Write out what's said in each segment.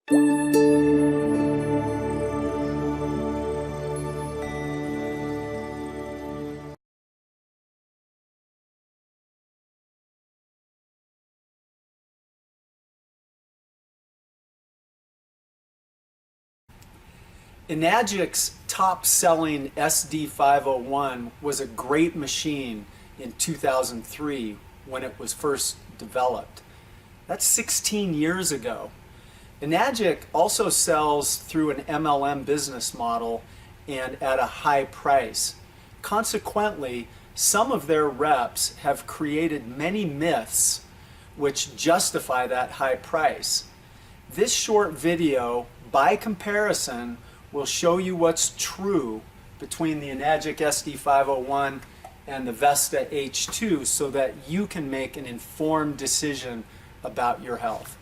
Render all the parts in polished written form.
Enagic's top-selling SD501 was a great machine in 2003 when it was first developed. That's 16 years ago. Enagic also sells through an MLM business model and at a high price. Consequently, some of their reps have created many myths which justify that high price. This short video, by comparison, will show you what's true between the Enagic SD501 and the Vesta H2 so that you can make an informed decision about your health.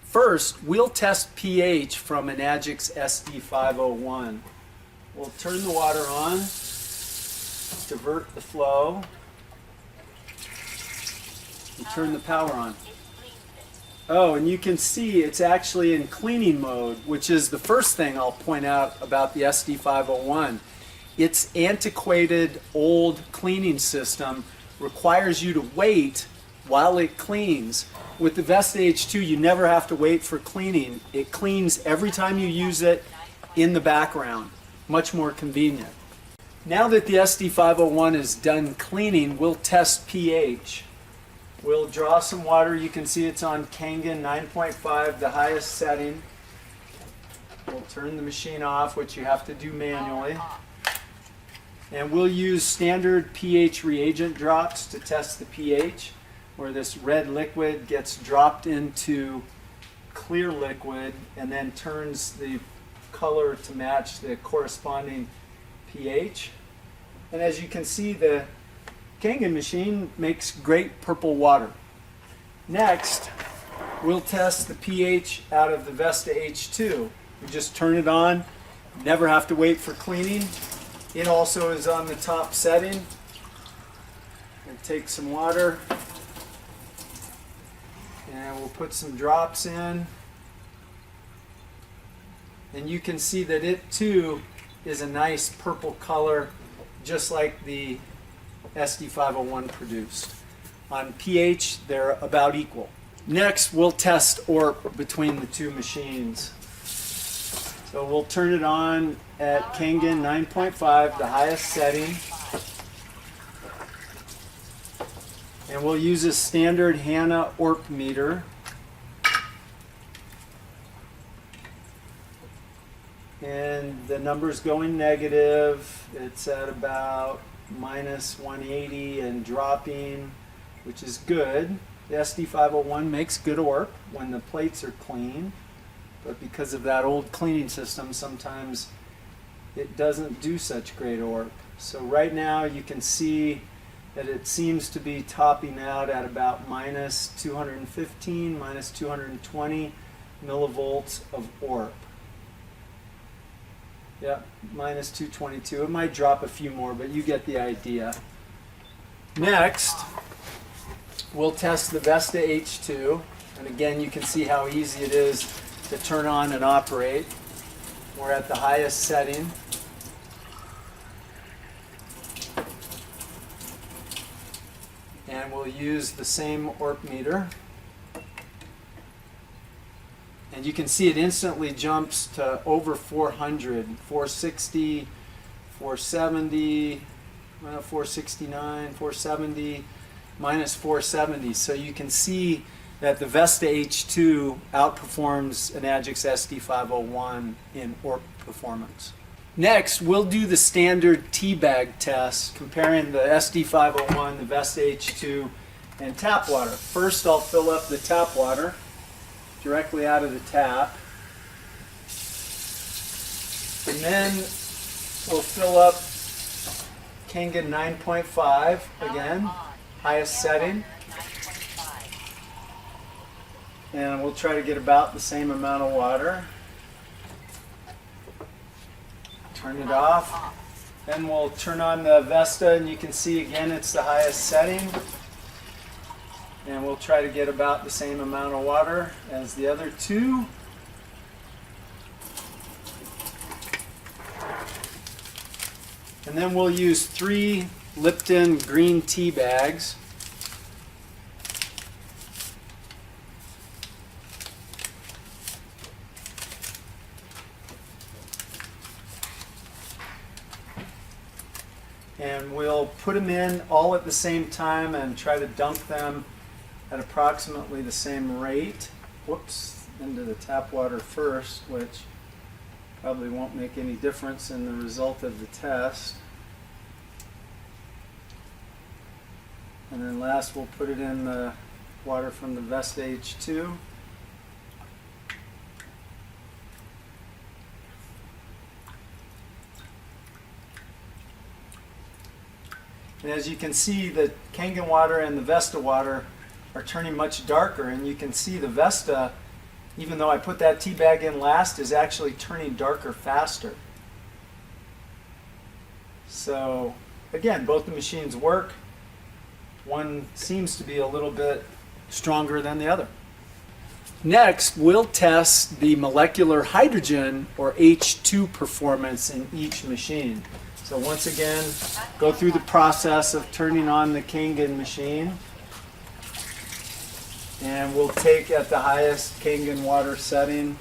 First, we'll test pH from Enagic's SD501. We'll turn the water on, divert the flow, and turn the power on. Oh, and you can see it's actually in cleaning mode, which is the first thing I'll point out about the SD501. Its antiquated old cleaning system requires you to wait while it cleans. With the Vesta H2, you never have to wait for cleaning. It cleans every time you use it in the background. Much more convenient. Now that the SD501 is done cleaning, we'll test pH. We'll draw some water. You can see it's on Kangen 9.5, the highest setting. We'll turn the machine off, which you have to do manually. And we'll use standard pH reagent drops to test the pH, where this red liquid gets dropped into clear liquid and then turns the color to match the corresponding pH. And as you can see, the Kangen machine makes great purple water. Next, we'll test the pH out of the Vesta H2. We just turn it on, never have to wait for cleaning. It also is on the top setting. And take some water. And we'll put some drops in. And you can see that it too is a nice purple color, just like the SD501 produced. On pH, they're about equal. Next, we'll test ORP between the two machines. So we'll turn it on at Kangen 9.5, the highest setting. And we'll use a standard HANA ORP meter. And the number's going negative. It's at about minus 180 and dropping, which is good. The SD501 makes good ORP when the plates are clean. But because of that old cleaning system, sometimes it doesn't do such great ORP. So right now you can see that it seems to be topping out at about minus 215, minus 220 millivolts of ORP. Yeah, minus 222. It might drop a few more, but you get the idea. Next, we'll test the Vesta H2. And again, you can see how easy it is to turn on and operate. We're at the highest setting. And we'll use the same ORP meter. And you can see it instantly jumps to over 400, 460, 470, 469, 470, minus 470. So you can see that the Vesta H2 outperforms Enagic's SD501 in ORP performance. Next, we'll do the standard teabag test comparing the SD501, the Vesta H2, and tap water. First, I'll fill up the tap water directly out of the tap. And then we'll fill up Kangen 9.5 again, highest setting. And we'll try to get about the same amount of water. Turn it off. Then we'll turn on the Vesta, and you can see again it's the highest setting. And we'll try to get about the same amount of water as the other two. And then we'll use 3 Lipton green tea bags. And we'll put them in all at the same time and try to dunk them at approximately the same rate. Whoops, into the tap water first, which probably won't make any difference in the result of the test. And then last we'll put it in the water from the Vesta H2. And as you can see, the Kangen water and the Vesta water are turning much darker, and you can see the Vesta, even though I put that tea bag in last, is actually turning darker faster. So again, both the machines work. One seems to be a little bit stronger than the other. Next, we'll test the molecular hydrogen, or H2, performance in each machine. So once again, go through the process of turning on the Kangen machine. And we'll take at the highest Kangen water setting.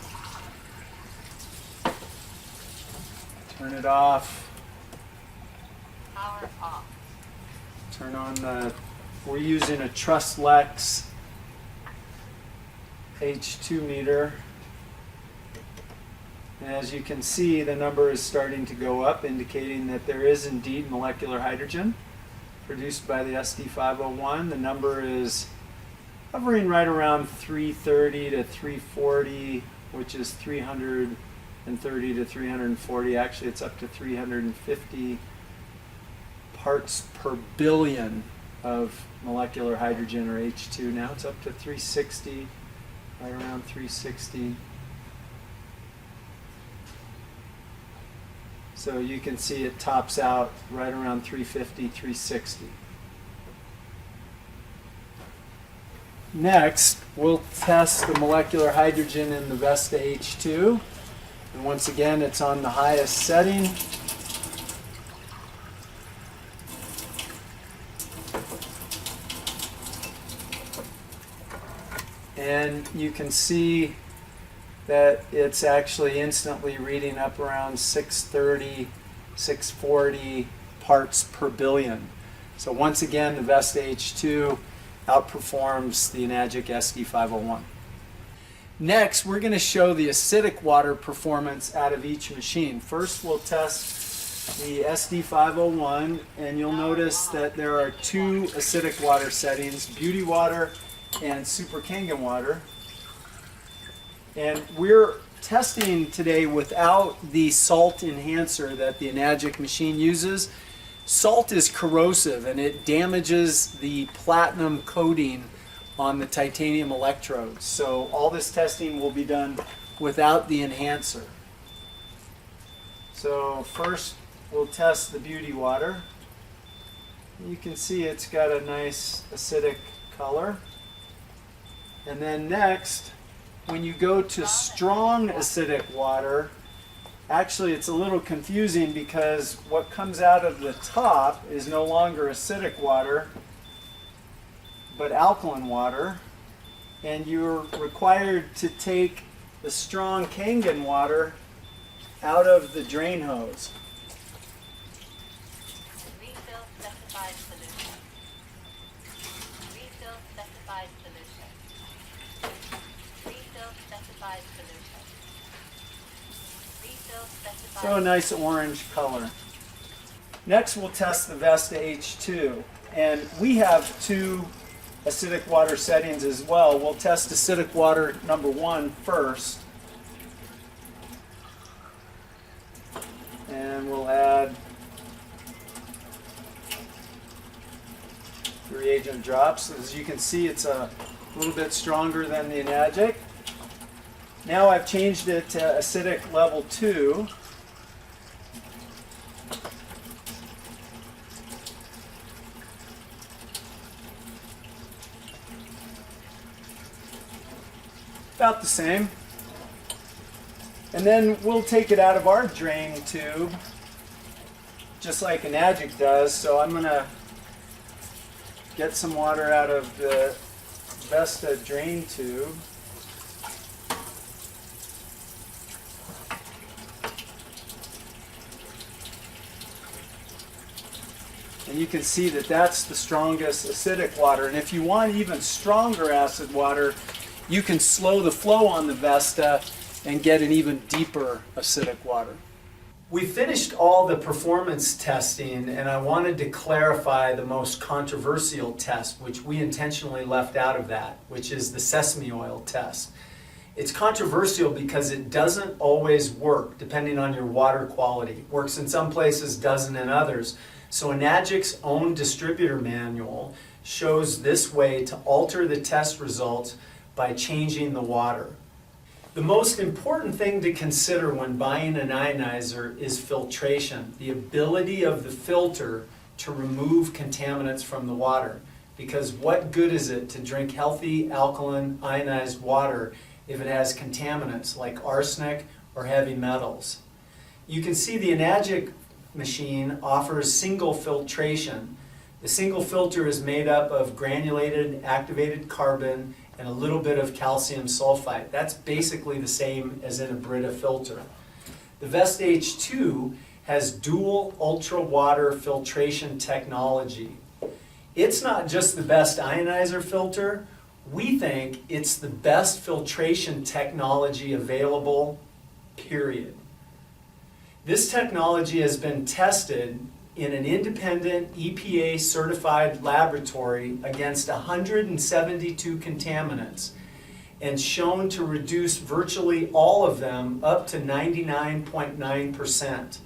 Turn it off. Power off. Turn on the, we're using a Trustlex H2 meter. And as you can see, the number is starting to go up, indicating that there is indeed molecular hydrogen produced by the SD501. The number is hovering right around 330 to 340, which is 330 to 340. Actually, it's up to 350 parts per billion of molecular hydrogen, or H2. Now it's up to 360, right around 360. So you can see it tops out right around 350, 360. Next, we'll test the molecular hydrogen in the Vesta H2. And once again, it's on the highest setting. And you can see that it's actually instantly reading up around 630, 640 parts per billion. So once again, the Vesta H2 outperforms the Enagic SD501. Next, we're going to show the acidic water performance out of each machine. First, we'll test the SD501, and you'll notice that there are 2 acidic water settings, beauty water and super Kangen water. And we're testing today without the salt enhancer that the Enagic machine uses. Salt is corrosive, and it damages the platinum coating on the titanium electrodes. So all this testing will be done without the enhancer. So first we'll test the beauty water. You can see it's got a nice acidic color. And then next, when you go to strong acidic water, actually it's a little confusing because what comes out of the top is no longer acidic water, but alkaline water. And you're required to take the strong Kangen water out of the drain hose. Refill specified solution. Refill specified solution. Refill specified solution. Refill specified. So a nice orange color. Next we'll test the Vesta H2. And we have 2 acidic water settings as well. We'll test acidic water number 1 first. And we'll add reagent drops. As you can see, it's a A little bit stronger than the Enagic. Now I've changed it to acidic level 2. About the same. And then we'll take it out of our drain tube, just like Enagic does. So I'm going to get some water out of the Vesta drain tube. And you can see that that's the strongest acidic water. And if you want even stronger acid water, you can slow the flow on the Vesta and get an even deeper acidic water. We finished all the performance testing, and I wanted to clarify the most controversial test, which we intentionally left out of that, which is the Sesame Oil Test. It's controversial because it doesn't always work depending on your water quality. It works in some places, doesn't in others. So Enagic's own distributor manual shows this way to alter the test results by changing the water. The most important thing to consider when buying an ionizer is filtration, the ability of the filter to remove contaminants from the water. Because what good is it to drink healthy alkaline ionized water if it has contaminants like arsenic or heavy metals? You can see the Enagic machine offers single filtration. The single filter is made up of granulated activated carbon and a little bit of calcium sulfite. That's basically the same as in a Brita filter. The Vesta H2 has dual ultra water filtration technology. It's not just the best ionizer filter, we think it's the best filtration technology available, period. This technology has been tested in an independent EPA certified laboratory against 172 contaminants and shown to reduce virtually all of them up to 99.9%.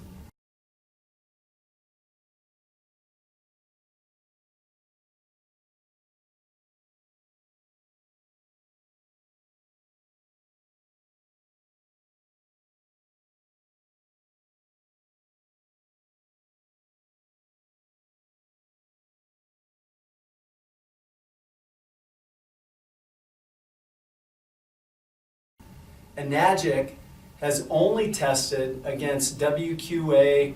Enagic has only tested against WQA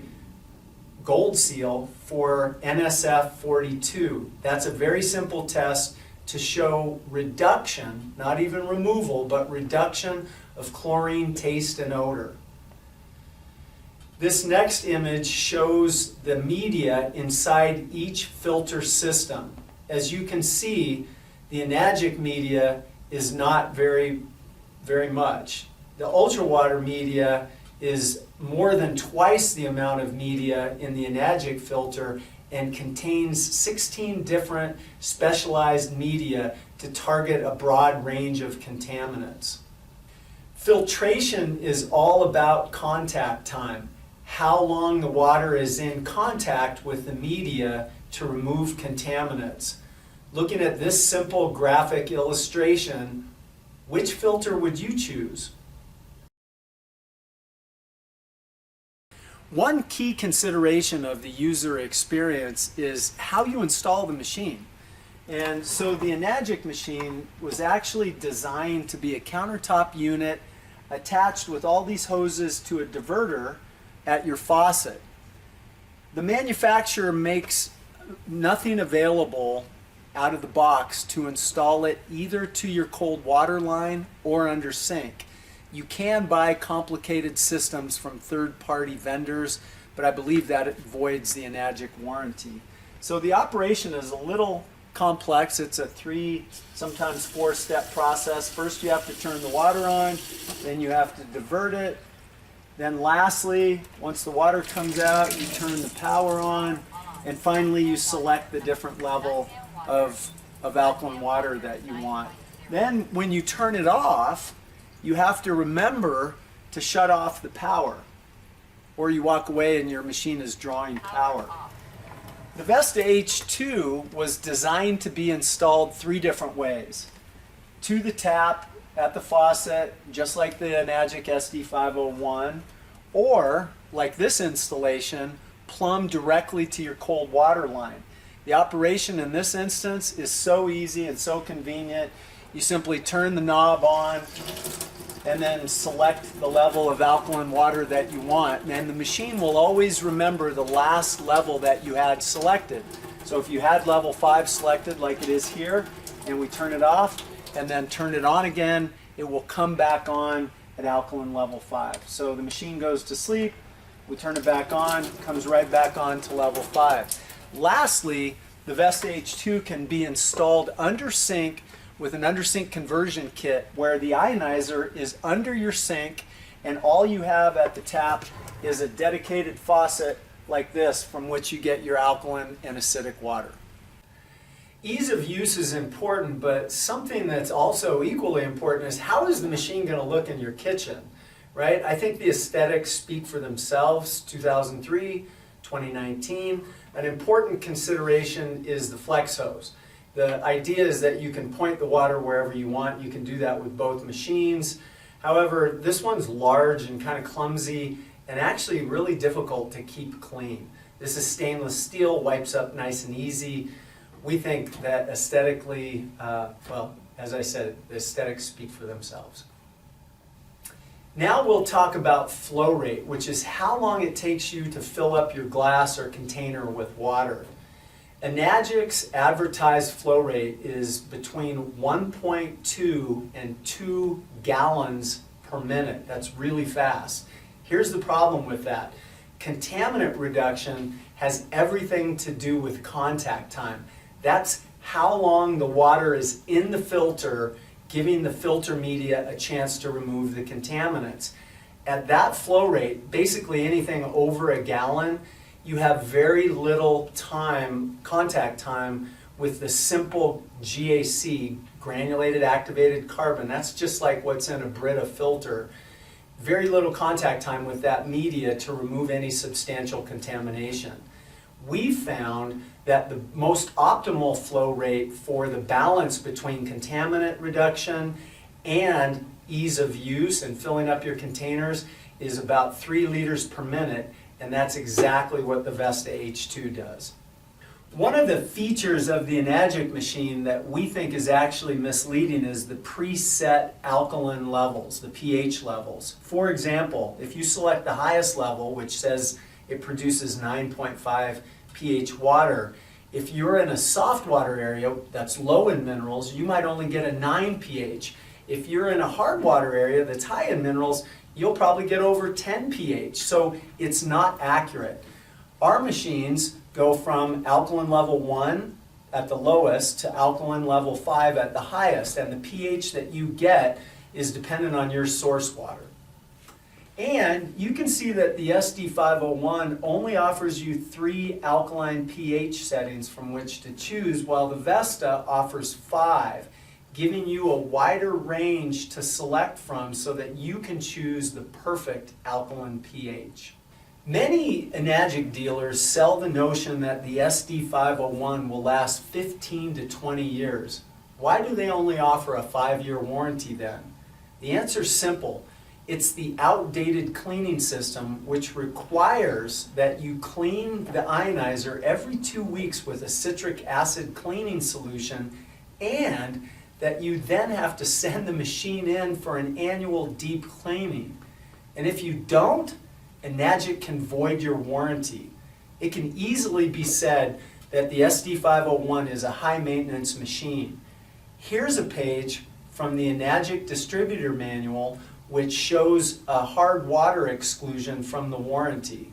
Gold Seal for NSF 42. That's a very simple test to show reduction, not even removal, but reduction of chlorine taste and odor. This next image shows the media inside each filter system. As you can see, the Enagic media is not very much. The ultrawater media is more than twice the amount of media in the Enagic filter and contains 16 different specialized media to target a broad range of contaminants. Filtration is all about contact time, how long the water is in contact with the media to remove contaminants. Looking at this simple graphic illustration, which filter would you choose? One key consideration of the user experience is how you install the machine. And so the Enagic machine was actually designed to be a countertop unit attached with all these hoses to a diverter at your faucet. The manufacturer makes nothing available out of the box to install it either to your cold water line or under sink. You can buy complicated systems from third-party vendors, but I believe that it voids the Enagic warranty. So the operation is a little complex. It's a 3, sometimes 4-step process. First you have to turn the water on, then you have to divert it, then lastly, once the water comes out, you turn the power on, and finally you select the different level of alkaline water that you want. Then when you turn it off, you have to remember to shut off the power, or you walk away and your machine is drawing power. The Vesta H2 was designed to be installed 3 different ways. to the tap at the faucet, just like the Enagic SD501, or like this installation, plumb directly to your cold water line. The operation in this instance is so easy and so convenient. You simply turn the knob on and then select the level of alkaline water that you want, and the machine will always remember the last level that you had selected. So if you had level 5 selected like it is here, and we turn it off and then turn it on again, it will come back on at alkaline level 5. So the machine goes to sleep, we turn it back on, comes right back on to level 5. Lastly, the Vesta H2 can be installed under sink with an under sink conversion kit where the ionizer is under your sink and all you have at the tap is a dedicated faucet like this from which you get your alkaline and acidic water. Ease of use is important, but something that's also equally important is how is the machine going to look in your kitchen, right? I think the aesthetics speak for themselves. 2003, 2019. An important consideration is the flex hose. The idea is that you can point the water wherever you want. You can do that with both machines. However, this one's large and kind of clumsy and actually really difficult to keep clean. This is stainless steel, wipes up nice and easy. We think that aesthetically, well, as I said, the aesthetics speak for themselves. Now we'll talk about flow rate, which is how long it takes you to fill up your glass or container with water. Enagic's advertised flow rate is between 1.2 and 2 gallons per minute. That's really fast. Here's the problem with that. Contaminant reduction has everything to do with contact time. That's how long the water is in the filter, giving the filter media a chance to remove the contaminants. At that flow rate, basically anything over a gallon, you have very little time, contact time, with the simple GAC, granulated activated carbon. That's just like what's in a Brita filter. Very little contact time with that media to remove any substantial contamination. We found that the most optimal flow rate for the balance between contaminant reduction and ease of use and filling up your containers is about 3 liters per minute, and that's exactly what the Vesta H2 does. One of the features of the Enagic machine that we think is actually misleading is the preset alkaline levels, the pH levels. For example, if you select the highest level, which says it produces 9.5 pH water, if you're in a soft water area that's low in minerals, you might only get a 9 pH. If you're in a hard water area that's high in minerals, you'll probably get over 10 pH. So it's not accurate. Our machines go from alkaline level 1 at the lowest to alkaline level 5 at the highest, and the pH that you get is dependent on your source water. And you can see that the SD501 only offers you 3 alkaline pH settings from which to choose, while the Vesta offers 5, giving you a wider range to select from so that you can choose the perfect alkaline pH. Many Enagic dealers sell the notion that the SD501 will last 15 to 20 years. Why do they only offer a 5-year warranty then? The answer is simple. It's the outdated cleaning system which requires that you clean the ionizer every 2 weeks with a citric acid cleaning solution, and that you then have to send the machine in for an annual deep cleaning. And if you don't, Enagic can void your warranty. It can easily be said that the SD501 is a high maintenance machine. Here's a page from the Enagic distributor manual which shows a hard water exclusion from the warranty.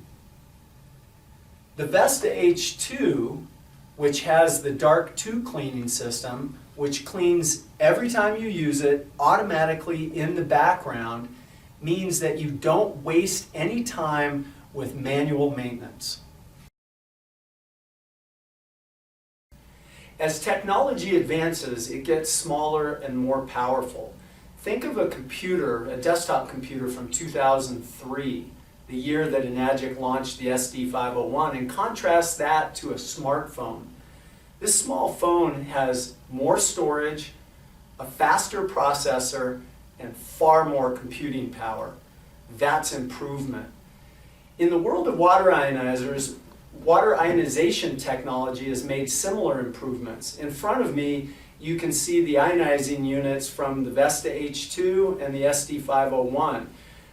The Vesta H2, which has the Dark 2 cleaning system, which cleans every time you use it automatically in the background, means that you don't waste any time with manual maintenance. As technology advances, it gets smaller and more powerful. Think of a computer, a desktop computer from 2003, the year that Enagic launched the SD501, and contrast that to a smartphone. This small phone has more storage, a faster processor, and far more computing power. That's improvement. In the world of water ionizers, water ionization technology has made similar improvements. In front of me, you can see the ionizing units from the Vesta H2 and the SD501.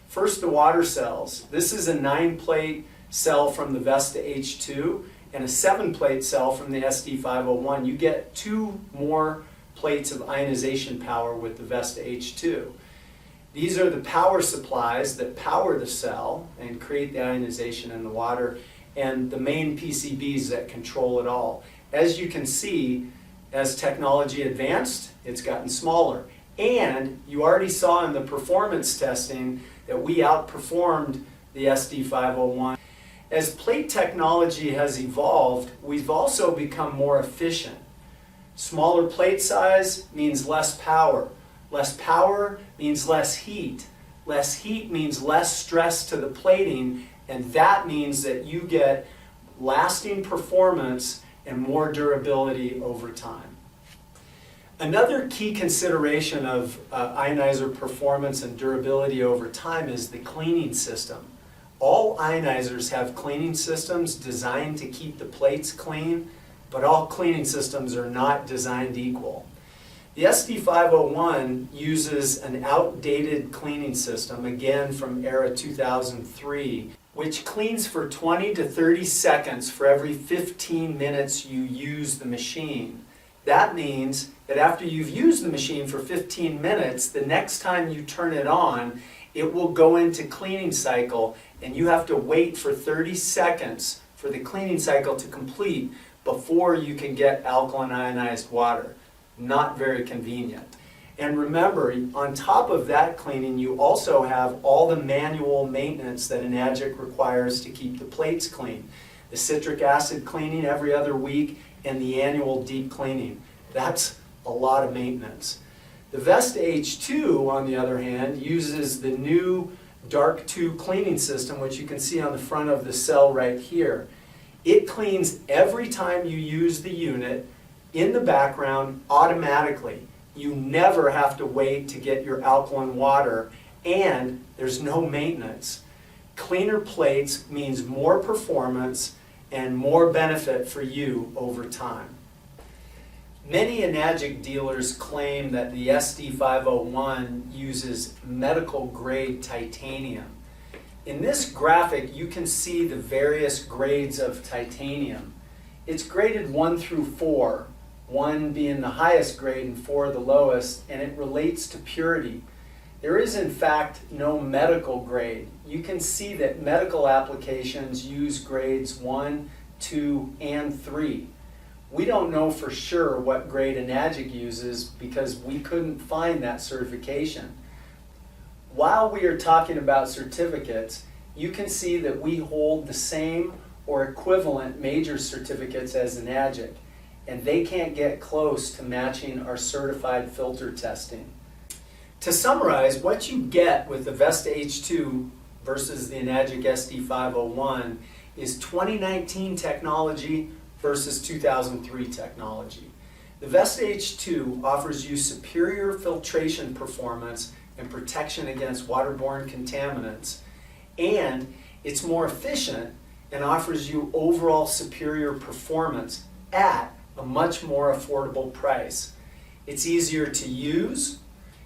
First, the water cells. This is a 9-plate cell from the Vesta H2 and a 7-plate cell from the SD501. You get 2 more plates of ionization power with the Vesta H2. These are the power supplies that power the cell and create the ionization in the water, and the main PCBs that control it all. As you can see, as technology advanced, it's gotten smaller. And you already saw in the performance testing that we outperformed the SD501. As plate technology has evolved, we've also become more efficient. Smaller plate size means less power. Less power means less heat. Less heat means less stress to the plating, and that means that you get lasting performance and more durability over time. Another key consideration of ionizer performance and durability over time is the cleaning system. All ionizers have cleaning systems designed to keep the plates clean, but all cleaning systems are not designed equal. The SD501 uses an outdated cleaning system, again from era 2003, which cleans for 20 to 30 seconds for every 15 minutes you use the machine. That means that after you've used the machine for 15 minutes, the next time you turn it on, it will go into cleaning cycle, and you have to wait for 30 seconds for the cleaning cycle to complete before you can get alkaline ionized water. Not very convenient. And remember, on top of that cleaning, you also have all the manual maintenance that Enagic requires to keep the plates clean. The citric acid cleaning every other week and the annual deep cleaning. That's a lot of maintenance. The Vesta H2, on the other hand, uses the new Dark 2 cleaning system, which you can see on the front of the cell right here. It cleans every time you use the unit in the background automatically. You never have to wait to get your alkaline water, and there's no maintenance. Cleaner plates means more performance and more benefit for you over time. Many Enagic dealers claim that the SD501 uses medical grade titanium. In this graphic, you can see the various grades of titanium. It's graded 1 through 4, 1 being the highest grade and 4 the lowest, and it relates to purity. There is in fact no medical grade. You can see that medical applications use grades 1, 2, and 3. We don't know for sure what grade Enagic uses because we couldn't find that certification. While we are talking about certificates, you can see that we hold the same or equivalent major certificates as Enagic, and they can't get close to matching our certified filter testing. To summarize, what you get with the Vesta H2 versus the Enagic SD501 is 2019 technology versus 2003 technology. The Vesta H2 offers you superior filtration performance and protection against waterborne contaminants, and it's more efficient and offers you overall superior performance at a much more affordable price. It's easier to use.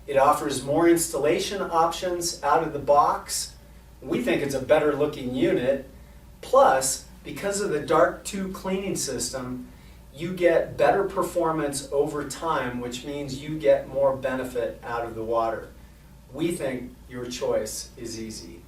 It offers more installation options out of the box. We think it's a better looking unit. Plus, because of the Dark 2 cleaning system, you get better performance over time, which means you get more benefit out of the water. We think your choice is easy.